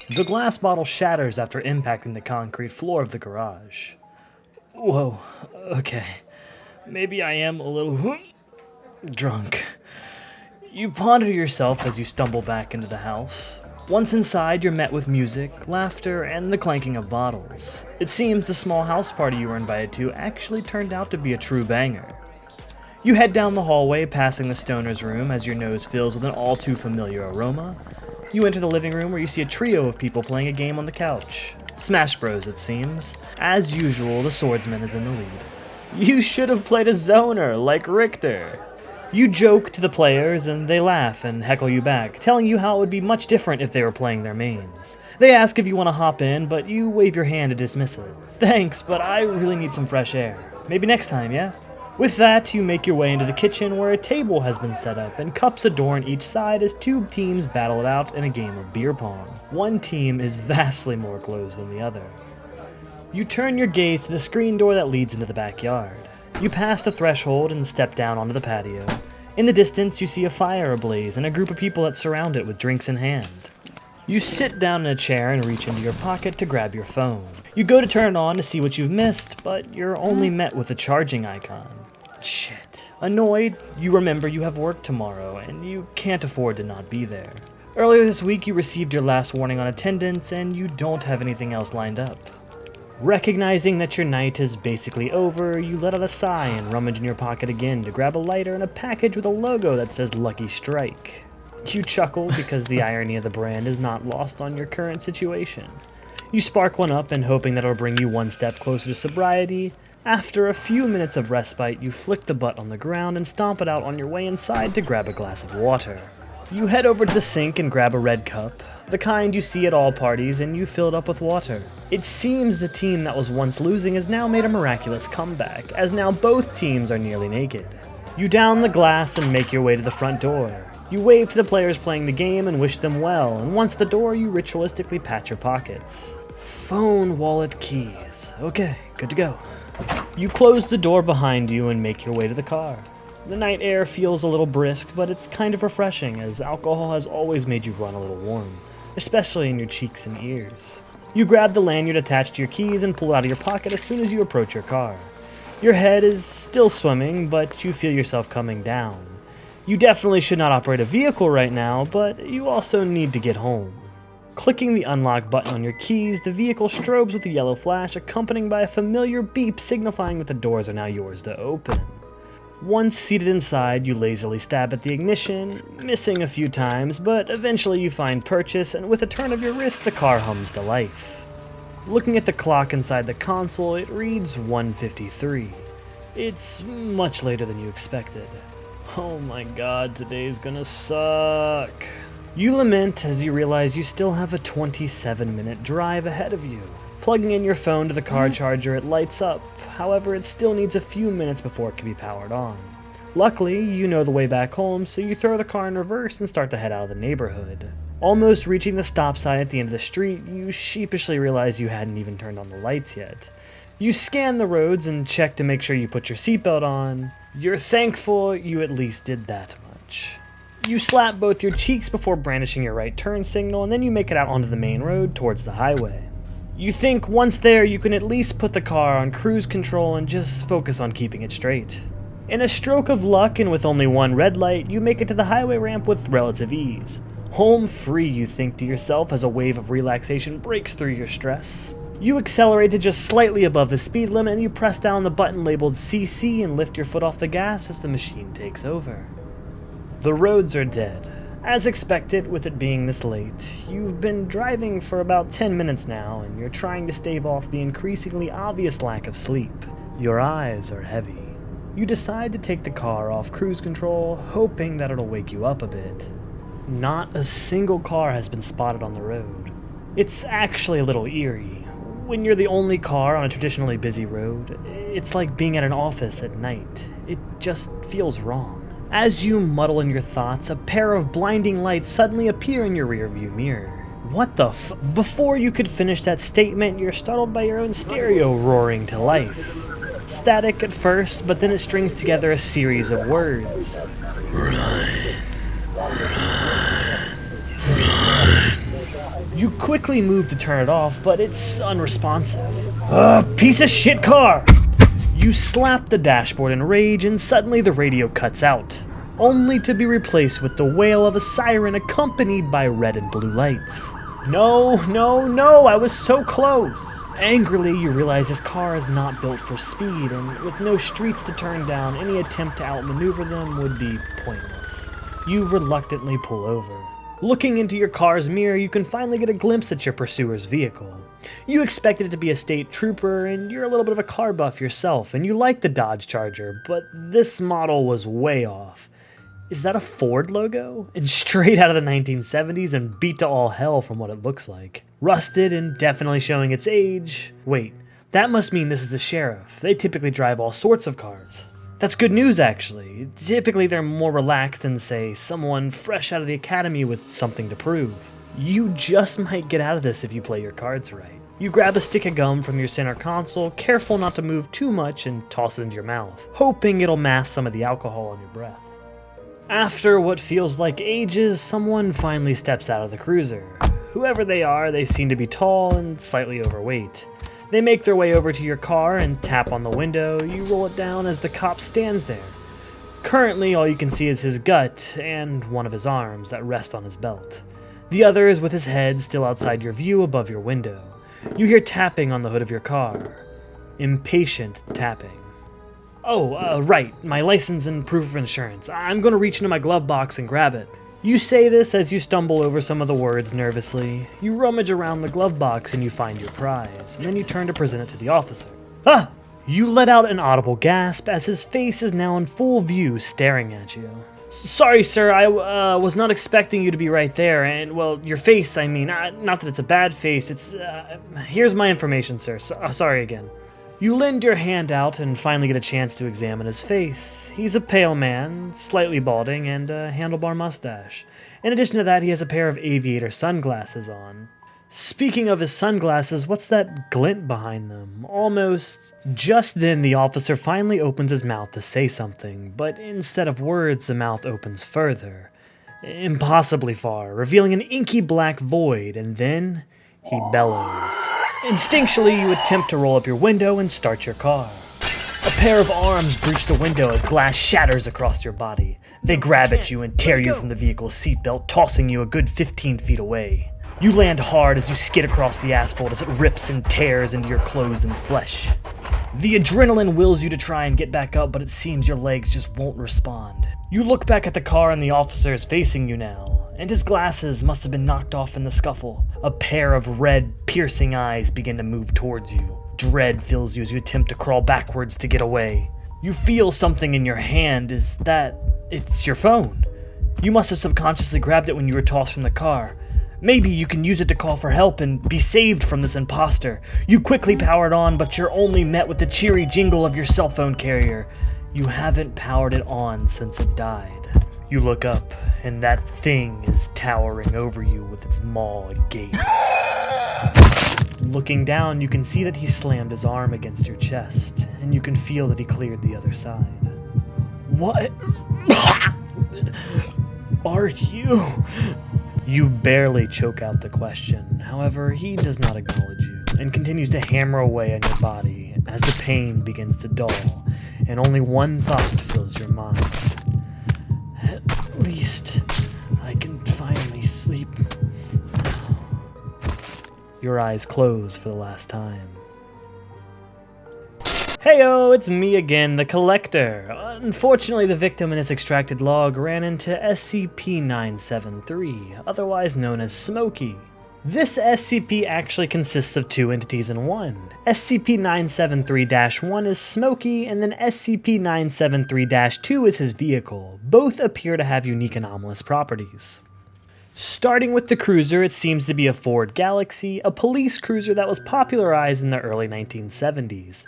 The glass bottle shatters after impacting the concrete floor of the garage. Whoa, okay. Maybe I am a little drunk. You ponder yourself as you stumble back into the house. Once inside, you're met with music, laughter, and the clanking of bottles. It seems the small house party you were invited to actually turned out to be a true banger. You head down the hallway, passing the stoner's room as your nose fills with an all too familiar aroma. You enter the living room where you see a trio of people playing a game on the couch. Smash Bros, it seems. As usual, the swordsman is in the lead. You should have played a zoner, like Richter. You joke to the players and they laugh and heckle you back, telling you how it would be much different if they were playing their mains. They ask if you want to hop in, but you wave your hand to dismiss it. Thanks, but I really need some fresh air. Maybe next time, yeah? With that, you make your way into the kitchen where a table has been set up and cups adorn each side as two teams battle it out in a game of beer pong. One team is vastly more closed than the other. You turn your gaze to the screen door that leads into the backyard. You pass the threshold and step down onto the patio. In the distance, you see a fire ablaze and a group of people that surround it with drinks in hand. You sit down in a chair and reach into your pocket to grab your phone. You go to turn it on to see what you've missed, but you're only met with a charging icon. Shit. Annoyed, you remember you have work tomorrow and you can't afford to not be there. Earlier this week, you received your last warning on attendance and you don't have anything else lined up. Recognizing that your night is basically over, you let out a sigh and rummage in your pocket again to grab a lighter and a package with a logo that says Lucky Strike. You chuckle because the irony of the brand is not lost on your current situation. You spark one up and hoping that it'll bring you one step closer to sobriety. After a few minutes of respite, you flick the butt on the ground and stomp it out on your way inside to grab a glass of water. You head over to the sink and grab a red cup, the kind you see at all parties, and you fill it up with water. It seems the team that was once losing has now made a miraculous comeback, as now both teams are nearly naked. You down the glass and make your way to the front door. You wave to the players playing the game and wish them well, and once at the door, you ritualistically pat your pockets. Phone, wallet, keys. Okay, good to go. You close the door behind you and make your way to the car. The night air feels a little brisk, but it's kind of refreshing, as alcohol has always made you run a little warm, especially in your cheeks and ears. You grab the lanyard attached to your keys and pull it out of your pocket as soon as you approach your car. Your head is still swimming, but you feel yourself coming down. You definitely should not operate a vehicle right now, but you also need to get home. Clicking the unlock button on your keys, the vehicle strobes with a yellow flash, accompanied by a familiar beep signifying that the doors are now yours to open. Once seated inside, you lazily stab at the ignition, missing a few times, but eventually you find purchase, and with a turn of your wrist, the car hums to life. Looking at the clock inside the console, it reads 1:53. It's much later than you expected. Oh my god, today's gonna suck. You lament as you realize you still have a 27-minute drive ahead of you. Plugging in your phone to the car charger, it lights up. However, it still needs a few minutes before it can be powered on. Luckily, you know the way back home, so you throw the car in reverse and start to head out of the neighborhood. Almost reaching the stop sign at the end of the street, you sheepishly realize you hadn't even turned on the lights yet. You scan the roads and check to make sure you put your seatbelt on. You're thankful you at least did that much. You slap both your cheeks before brandishing your right turn signal, and then you make it out onto the main road towards the highway. You think once there you can at least put the car on cruise control and just focus on keeping it straight. In a stroke of luck and with only one red light, you make it to the highway ramp with relative ease. Home free, you think to yourself as a wave of relaxation breaks through your stress. You accelerate to just slightly above the speed limit and you press down the button labeled CC and lift your foot off the gas as the machine takes over. The roads are dead. As expected, with it being this late, you've been driving for about 10 minutes now, and you're trying to stave off the increasingly obvious lack of sleep. Your eyes are heavy. You decide to take the car off cruise control, hoping that it'll wake you up a bit. Not a single car has been spotted on the road. It's actually a little eerie. When you're the only car on a traditionally busy road, it's like being at an office at night. It just feels wrong. As you muddle in your thoughts, a pair of blinding lights suddenly appear in your rearview mirror. What the f- Before you could finish that statement, you're startled by your own stereo roaring to life. Static at first, but then it strings together a series of words. You quickly move to turn it off, but it's unresponsive. Piece of shit car! You slap the dashboard in rage and suddenly the radio cuts out, only to be replaced with the wail of a siren accompanied by red and blue lights. No, no, no, I was so close! Angrily, you realize this car is not built for speed, and with no streets to turn down, any attempt to outmaneuver them would be pointless. You reluctantly pull over. Looking into your car's mirror, you can finally get a glimpse at your pursuer's vehicle. You expected it to be a state trooper, and you're a little bit of a car buff yourself, and you like the Dodge Charger, but this model was way off. Is that a Ford logo? And straight out of the 1970s and beat to all hell from what it looks like. Rusted and definitely showing its age. Wait, that must mean this is the sheriff. They typically drive all sorts of cars. That's good news, actually. Typically they're more relaxed than, say, someone fresh out of the academy with something to prove. You just might get out of this if you play your cards right. You grab a stick of gum from your center console, careful not to move too much, and toss it into your mouth, hoping it'll mask some of the alcohol on your breath. After what feels like ages, someone finally steps out of the cruiser. Whoever they are, they seem to be tall and slightly overweight. They make their way over to your car and tap on the window. You roll it down as the cop stands there. Currently, all you can see is his gut and one of his arms that rest on his belt. The other is with his head still outside your view above your window. You hear tapping on the hood of your car. Impatient tapping. Right, my license and proof of insurance. I'm gonna reach into my glove box and grab it. You say this as you stumble over some of the words nervously. You rummage around the glove box and you find your prize, and then you turn to present it to the officer. Ah! You let out an audible gasp as his face is now in full view staring at you. Sorry, sir, I was not expecting you to be right there, and, well, your face, I mean, not that it's a bad face, it's, here's my information, sir. Sorry again. You lend your hand out and finally get a chance to examine his face. He's a pale man, slightly balding, and a handlebar mustache. In addition to that, he has a pair of aviator sunglasses on. Speaking of his sunglasses, what's that glint behind them? Almost. Just then, the officer finally opens his mouth to say something, but instead of words, the mouth opens further. Impossibly far, revealing an inky black void, and then he bellows. Instinctually, you attempt to roll up your window and start your car. A pair of arms breach the window as glass shatters across your body. They grab at you and tear you from the vehicle's seatbelt, tossing you a good 15 feet away. You land hard as you skid across the asphalt as it rips and tears into your clothes and flesh. The adrenaline wills you to try and get back up, but it seems your legs just won't respond. You look back at the car and the officer is facing you now, and his glasses must have been knocked off in the scuffle. A pair of red, piercing eyes begin to move towards you. Dread fills you as you attempt to crawl backwards to get away. You feel something in your hand. It's your phone. You must have subconsciously grabbed it when you were tossed from the car. Maybe you can use it to call for help and be saved from this imposter. You quickly power it on, but you're only met with the cheery jingle of your cell phone carrier. You haven't powered it on since it died. You look up, and that thing is towering over you with its maw agape. Looking down, you can see that he slammed his arm against your chest, and you can feel that he cleared the other side. What are you? You barely choke out the question. However, he does not acknowledge you, and continues to hammer away on your body as the pain begins to dull, and only one thought fills your mind. At least I can finally sleep now. Your eyes close for the last time. Heyo, it's me again, the Collector. Unfortunately, the victim in this extracted log ran into SCP-973, otherwise known as Smokey. This SCP actually consists of two entities in one. SCP-973-1 is Smokey, and then SCP-973-2 is his vehicle. Both appear to have unique anomalous properties. Starting with the cruiser, it seems to be a Ford Galaxy, a police cruiser that was popularized in the early 1970s.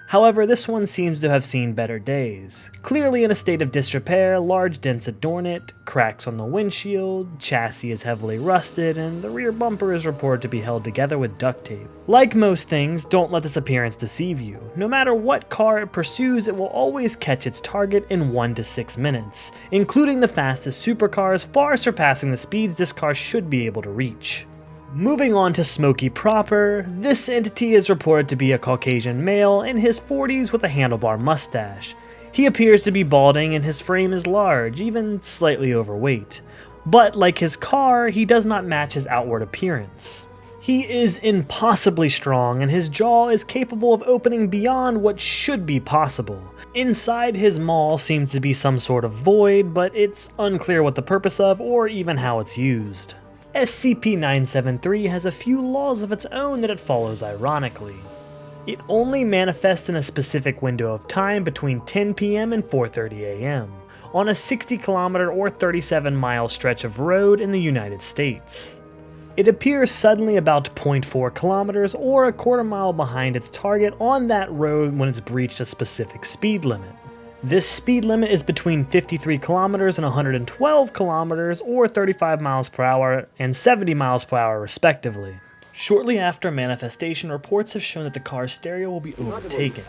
However, this one seems to have seen better days. Clearly in a state of disrepair, large dents adorn it, cracks on the windshield, chassis is heavily rusted, and the rear bumper is reported to be held together with duct tape. Like most things, don't let this appearance deceive you. No matter what car it pursues, it will always catch its target in 1 to 6 minutes, including the fastest supercars, far surpassing the speeds this car should be able to reach. Moving on to Smokey proper, this entity is reported to be a Caucasian male in his 40s with a handlebar mustache. He appears to be balding and his frame is large, even slightly overweight. But like his car, he does not match his outward appearance. He is impossibly strong and his jaw is capable of opening beyond what should be possible. Inside his maw seems to be some sort of void, but it's unclear what the purpose of or even how it's used. SCP-973 has a few laws of its own that it follows ironically. It only manifests in a specific window of time between 10 PM and 4:30 AM, on a 60-kilometer or 37-mile stretch of road in the United States. It appears suddenly about 0.4 kilometers or a quarter mile behind its target on that road when it's breached a specific speed limit. This speed limit is between 53 kilometers and 112 kilometers or 35 miles per hour and 70 miles per hour respectively. Shortly after manifestation, reports have shown that the car's stereo will be overtaken.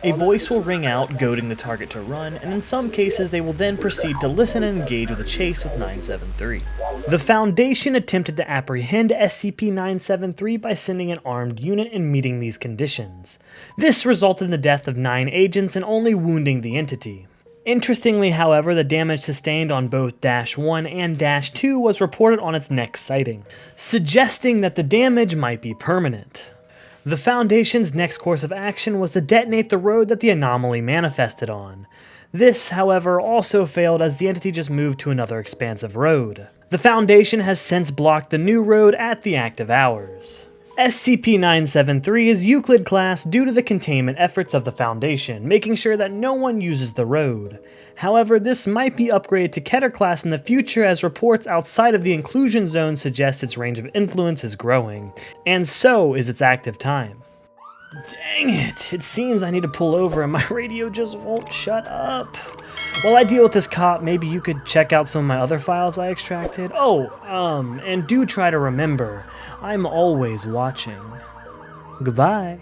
A voice will ring out, goading the target to run, and in some cases they will then proceed to listen and engage with a chase with 973. The Foundation attempted to apprehend SCP-973 by sending an armed unit and meeting these conditions. This resulted in the death of 9 agents and only wounding the entity. Interestingly, however, the damage sustained on both -1 and -2 was reported on its next sighting, suggesting that the damage might be permanent. The Foundation's next course of action was to detonate the road that the anomaly manifested on. This, however, also failed as the entity just moved to another expansive road. The Foundation has since blocked the new road at the active hours. SCP-973 is Euclid class due to the containment efforts of the Foundation, making sure that no one uses the road. However, this might be upgraded to Keter class in the future as reports outside of the inclusion zone suggest its range of influence is growing, and so is its active time. Dang it, it seems I need to pull over and my radio just won't shut up. While I deal with this cop, maybe you could check out some of my other files I extracted. And do try to remember, I'm always watching. Goodbye.